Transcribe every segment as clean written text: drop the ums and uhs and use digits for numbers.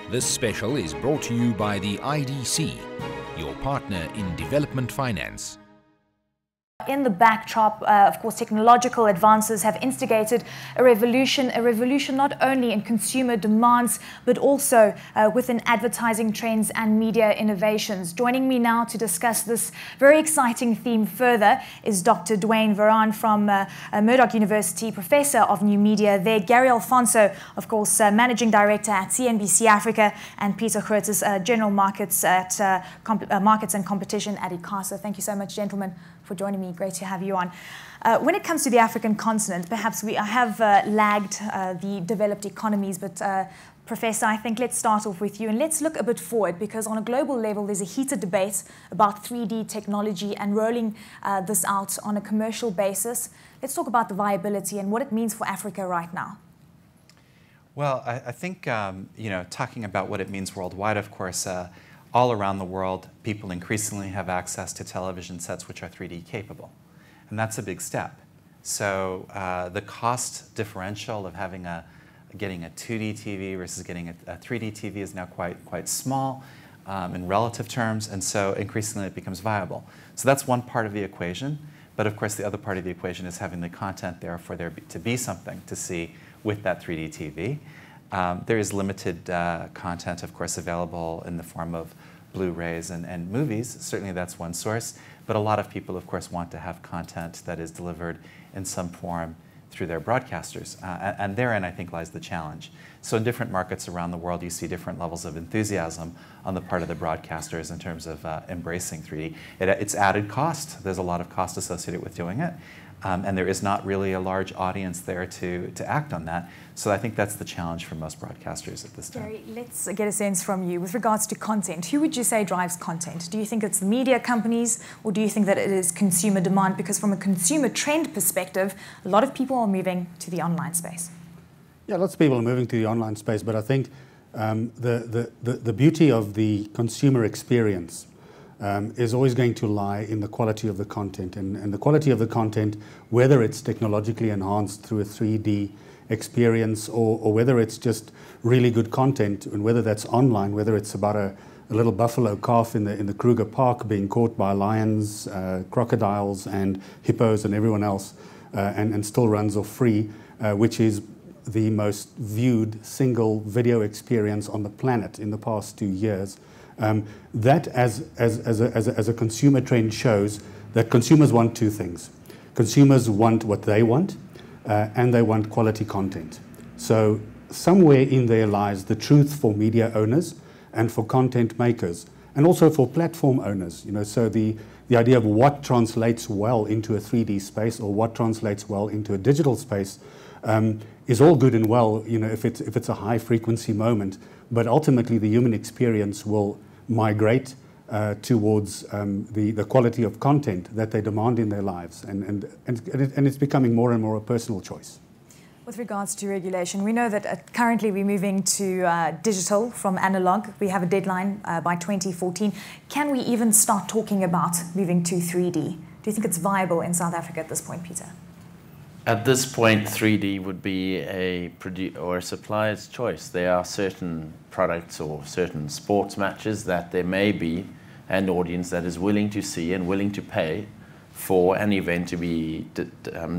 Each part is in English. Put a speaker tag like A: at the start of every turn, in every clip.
A: This special is brought to you by the IDC, your partner in development finance.
B: In the backdrop, of course, technological advances have instigated a revolution not only in consumer demands, but also within advertising trends and media innovations. Joining me now to discuss this very exciting theme further is Dr. Dwayne Varan from Murdoch University, Professor of New Media there, Gary Alfonso, of course, Managing Director at CNBC Africa, and Peter Curtis, General Markets at Markets and Competition at ICASA. Thank you so much, gentlemen, for joining me. Great to have you on. When it comes to the African continent, perhaps we have lagged the developed economies, but Professor, I think let's start off with you and let's look a bit forward, because on a global level there's a heated debate about 3D technology and rolling this out on a commercial basis. Let's talk about the viability and what it means for Africa right now.
C: Well, I think, talking about what it means worldwide, of course, all around the world, people increasingly have access to television sets which are 3D capable. And that's a big step. So the cost differential of getting a 2D TV versus getting a 3D TV is now quite small in relative terms, and so increasingly it becomes viable. So that's one part of the equation. But of course, the other part of the equation is having the content there for there to be something to see with that 3D TV. There is limited content, of course, available in the form of Blu-rays and movies. Certainly that's one source. But a lot of people, of course, want to have content that is delivered in some form through their broadcasters. And therein, I think, lies the challenge. So in different markets around the world, you see different levels of enthusiasm on the part of the broadcasters in terms of embracing 3D. It's added cost. There's a lot of cost associated with doing it. And there is not really a large audience there to act on that. So I think that's the challenge for most broadcasters at this time.
B: Gary, let's get a sense from you with regards to content. Who would you say drives content? Do you think it's the media companies, or do you think that it is consumer demand? Because from a consumer trend perspective, a lot of people are moving to the online space.
D: Yeah, lots of people are moving to the online space, but I think the beauty of the consumer experience is always going to lie in the quality of the content. And the quality of the content, whether it's technologically enhanced through a 3D experience or whether it's just really good content, and whether that's online, whether it's about a little buffalo calf in the Kruger Park being caught by lions, crocodiles and hippos and everyone else, and still runs off free, which is the most viewed single video experience on the planet in the past 2 years. That as a consumer trend shows that consumers want two things. Consumers want what they want, and they want quality content. So somewhere in there lies the truth for media owners and for content makers, and also for platform owners. So the idea of what translates well into a 3D space or what translates well into a digital space is all good and well, if it's a high frequency moment. But ultimately, the human experience will migrate towards the quality of content that they demand in their lives, and it's becoming more and more a personal choice.
B: With regards to regulation, we know that currently we're moving to digital from analog. We have a deadline by 2014. Can we even start talking about moving to 3D? Do you think it's viable in South Africa at this point, Peter?
E: At this point, 3D would be a supplier's choice. There are certain products or certain sports matches that there may be an audience that is willing to see and willing to pay for an event to be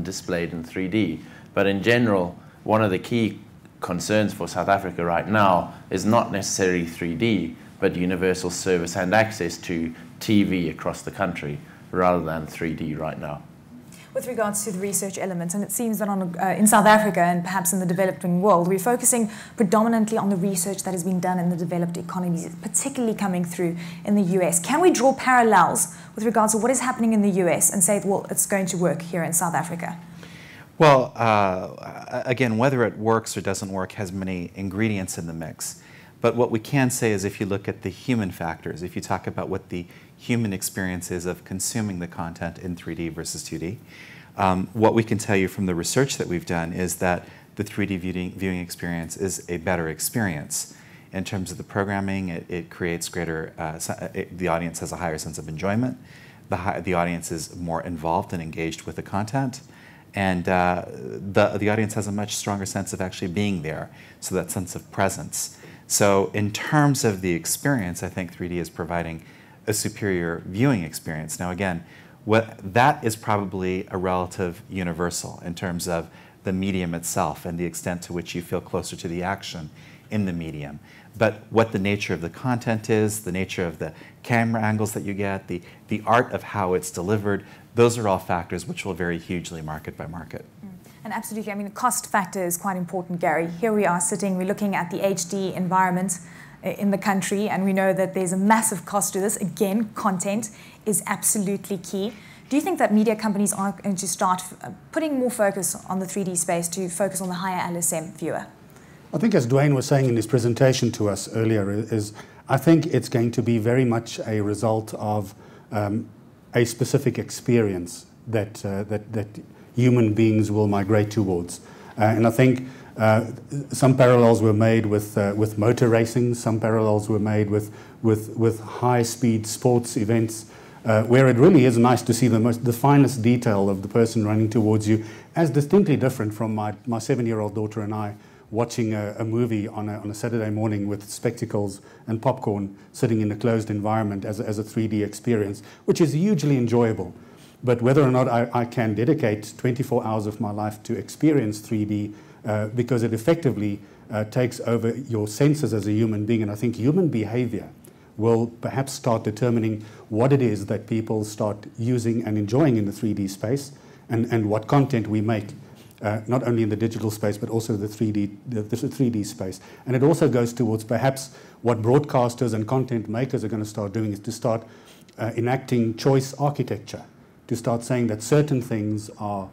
E: displayed in 3D. But in general, one of the key concerns for South Africa right now is not necessarily 3D, but universal service and access to TV across the country rather than 3D right now.
B: With regards to the research elements, and it seems that in South Africa and perhaps in the developing world, we're focusing predominantly on the research that has been done in the developed economies, particularly coming through in the US. Can we draw parallels with regards to what is happening in the US and say, well, it's going to work here in South Africa?
C: Well, again, whether it works or doesn't work has many ingredients in the mix. But what we can say is, if you look at the human factors, if you talk about what the human experience is of consuming the content in 3D versus 2D, what we can tell you from the research that we've done is that the 3D viewing experience is a better experience. In terms of the programming, it creates greater, the audience has a higher sense of enjoyment, the audience is more involved and engaged with the content, and the audience has a much stronger sense of actually being there, so that sense of presence. So in terms of the experience, I think 3D is providing a superior viewing experience. Now again, that is probably a relative universal in terms of the medium itself and the extent to which you feel closer to the action in the medium. But what the nature of the content is, the nature of the camera angles that you get, the art of how it's delivered, those are all factors which will vary hugely market by market.
B: And absolutely, I mean, the cost factor is quite important, Gary. Here we are sitting, we're looking at the HD environment in the country, and we know that there's a massive cost to this. Again, content is absolutely key. Do you think that media companies are going to start putting more focus on the 3D space to focus on the higher LSM viewer?
D: I think, as Dwayne was saying in his presentation to us earlier, I think it's going to be very much a result of a specific experience that human beings will migrate towards. And I think some parallels were made with motor racing, some parallels were made with high-speed sports events, where it really is nice to see the finest detail of the person running towards you, as distinctly different from my 7-year-old daughter and I watching a movie on a Saturday morning with spectacles and popcorn sitting in a closed environment as a 3D experience, which is hugely enjoyable. But whether or not I can dedicate 24 hours of my life to experience 3D, because it effectively takes over your senses as a human being, and I think human behavior will perhaps start determining what it is that people start using and enjoying in the 3D space, and what content we make, not only in the digital space, but also the 3D space. And it also goes towards perhaps what broadcasters and content makers are going to start doing, is to start enacting choice architecture, to start saying that certain things are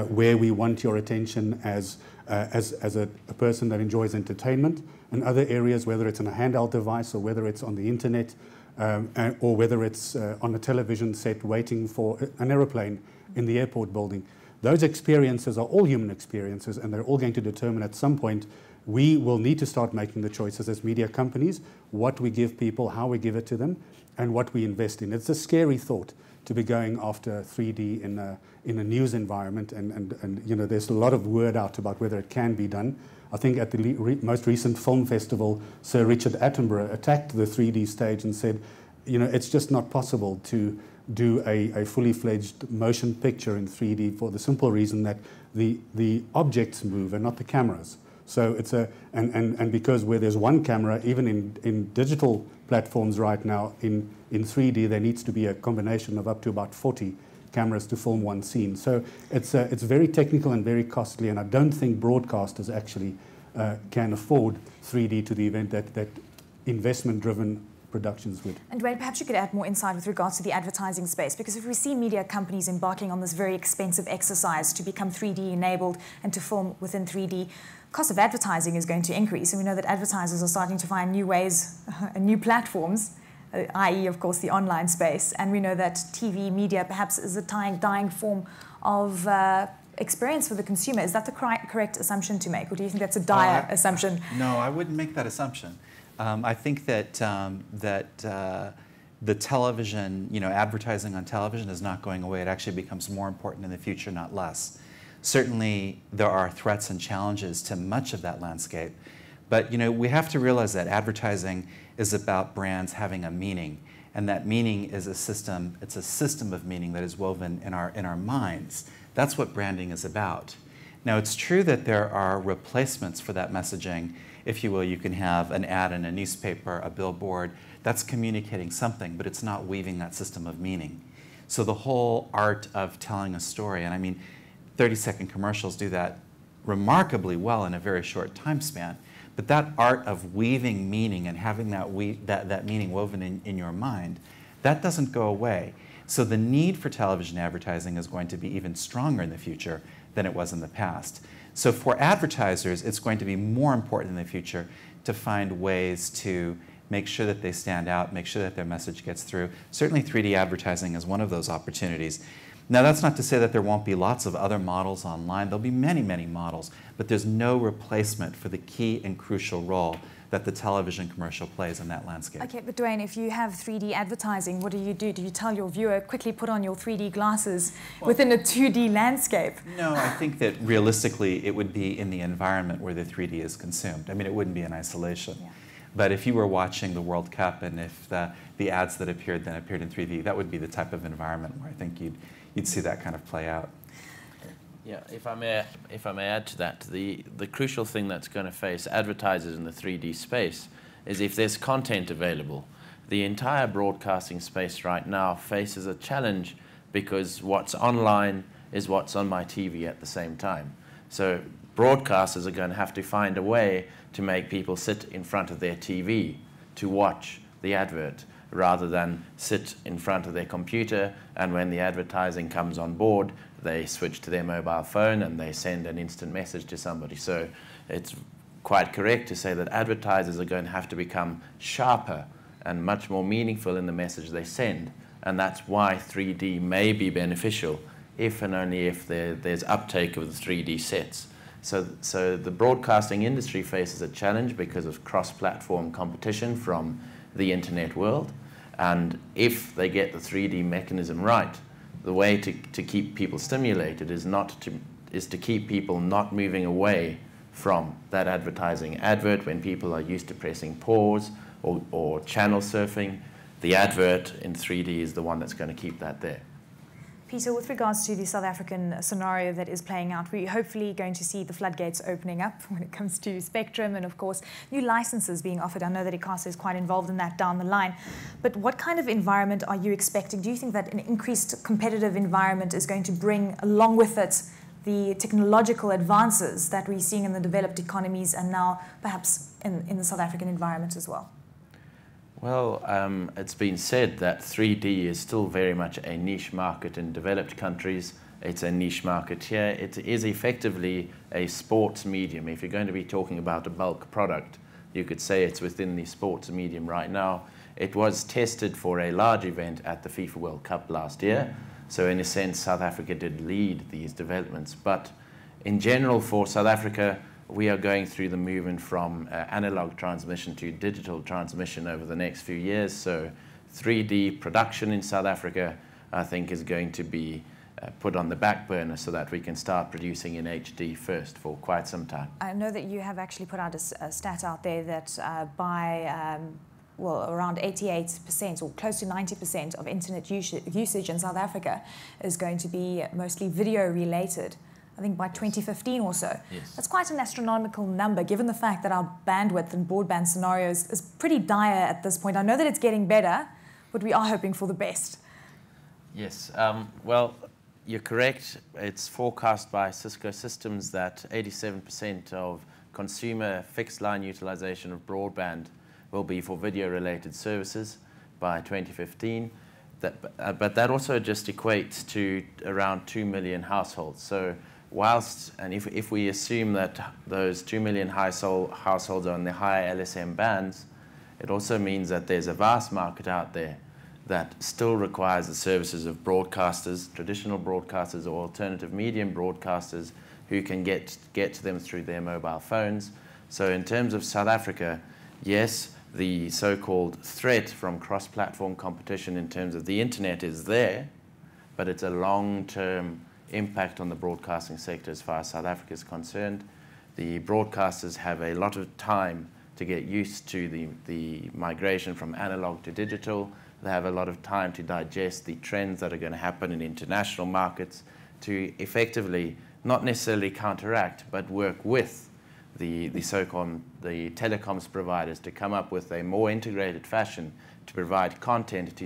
D: where we want your attention as a person that enjoys entertainment, and other areas, whether it's on a handheld device or whether it's on the internet, or whether it's on a television set waiting for an aeroplane in the airport building. Those experiences are all human experiences, and they're all going to determine at some point we will need to start making the choices as media companies, what we give people, how we give it to them, and what we invest in. It's a scary thought to be going after 3D in a news environment, and you know, there's a lot of word out about whether it can be done. I think at the most recent film festival, Sir Richard Attenborough attacked the 3D stage and said, you know, it's just not possible to do a fully fledged motion picture in 3D for the simple reason that the objects move and not the cameras. So it's and because where there's one camera, even in digital platforms right now, in 3D there needs to be a combination of up to about 40 cameras to film one scene. So it's very technical and very costly, and I don't think broadcasters actually can afford 3D to the event that investment-driven productions would.
B: And Dwayne, perhaps you could add more insight with regards to the advertising space, because if we see media companies embarking on this very expensive exercise to become 3D enabled and to film within 3D, cost of advertising is going to increase, and we know that advertisers are starting to find new ways and new platforms, i.e. of course the online space, and we know that TV media perhaps is a dying form of experience for the consumer. Is that the correct assumption to make, or do you think that's a dire assumption?
C: No, I wouldn't make that assumption. I think that the television, you know, advertising on television is not going away. It actually becomes more important in the future, not less. Certainly, there are threats and challenges to much of that landscape, but you know, we have to realize that advertising is about brands having a meaning, and that meaning is a system. It's a system of meaning that is woven in our minds. That's what branding is about. Now, it's true that there are replacements for that messaging. If you will, you can have an ad in a newspaper, a billboard, that's communicating something, but it's not weaving that system of meaning. So the whole art of telling a story, and I mean, 30-second commercials do that remarkably well in a very short time span, but that art of weaving meaning and having that meaning woven in your mind, that doesn't go away. So the need for television advertising is going to be even stronger in the future than it was in the past. So for advertisers, it's going to be more important in the future to find ways to make sure that they stand out, make sure that their message gets through. Certainly 3D advertising is one of those opportunities. Now, that's not to say that there won't be lots of other models online. There'll be many, many models, but there's no replacement for the key and crucial role that the television commercial plays in that landscape.
B: Okay, but Dwayne, if you have 3D advertising, what do? Do you tell your viewer, quickly put on your 3D glasses within a 2D landscape?
C: No, I think that realistically it would be in the environment where the 3D is consumed. I mean, it wouldn't be in isolation. But if you were watching the World Cup and if the ads that appeared then appeared in 3D, that would be the type of environment where I think you'd see that kind of play out.
E: Yeah, if I may add to that, the crucial thing that's going to face advertisers in the 3D space is if there's content available. The entire broadcasting space right now faces a challenge because what's online is what's on my TV at the same time. So broadcasters are going to have to find a way to make people sit in front of their TV to watch the advert rather than sit in front of their computer, and when the advertising comes on board, they switch to their mobile phone and they send an instant message to somebody. So it's quite correct to say that advertisers are going to have to become sharper and much more meaningful in the message they send, and that's why 3D may be beneficial if and only if there's uptake of the 3D sets. So the broadcasting industry faces a challenge because of cross-platform competition from the internet world, and if they get the 3D mechanism right, the way to keep people stimulated is to keep people not moving away from that advertising advert when people are used to pressing pause or channel surfing. The advert in 3D is the one that's going to keep that there.
B: Peter, with regards to the South African scenario that is playing out, we're hopefully going to see the floodgates opening up when it comes to spectrum and, of course, new licenses being offered. I know that ICASA is quite involved in that down the line. But what kind of environment are you expecting? Do you think that an increased competitive environment is going to bring along with it the technological advances that we're seeing in the developed economies and now perhaps in the South African environment as well?
E: Well, it's been said that 3D is still very much a niche market in developed countries. It's a niche market here. It is effectively a sports medium. If you're going to be talking about a bulk product, you could say it's within the sports medium right now. It was tested for a large event at the FIFA World Cup last year. So in a sense, South Africa did lead these developments. But in general, for South Africa, we are going through the movement from analog transmission to digital transmission over the next few years. So 3D production in South Africa, I think, is going to be put on the back burner so that we can start producing in HD first for quite some time. I
B: know that you have actually put out a stat out there that by around 88% or close to 90% of internet usage in South Africa is going to be mostly video related. I think by 2015 or so.
E: Yes.
B: That's quite an astronomical number, given the fact that our bandwidth and broadband scenarios is pretty dire at this point. I know that it's getting better, but we are hoping for the best.
E: Yes, well, you're correct. It's forecast by Cisco Systems that 87% of consumer fixed line utilization of broadband will be for video-related services by 2015. But that also just equates to around 2 million households. So whilst, and if we assume that those 2 million households are on the higher LSM bands, it also means that there's a vast market out there that still requires the services of broadcasters, traditional broadcasters or alternative medium broadcasters who can get to them through their mobile phones. So in terms of South Africa, yes, the so-called threat from cross-platform competition in terms of the internet is there, but it's a long-term impact on the broadcasting sector as far as South Africa is concerned. The broadcasters have a lot of time to get used to the migration from analog to digital. They have a lot of time to digest the trends that are going to happen in international markets to effectively not necessarily counteract, but work with the telecoms providers to come up with a more integrated fashion to provide content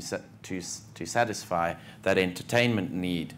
E: to satisfy that entertainment need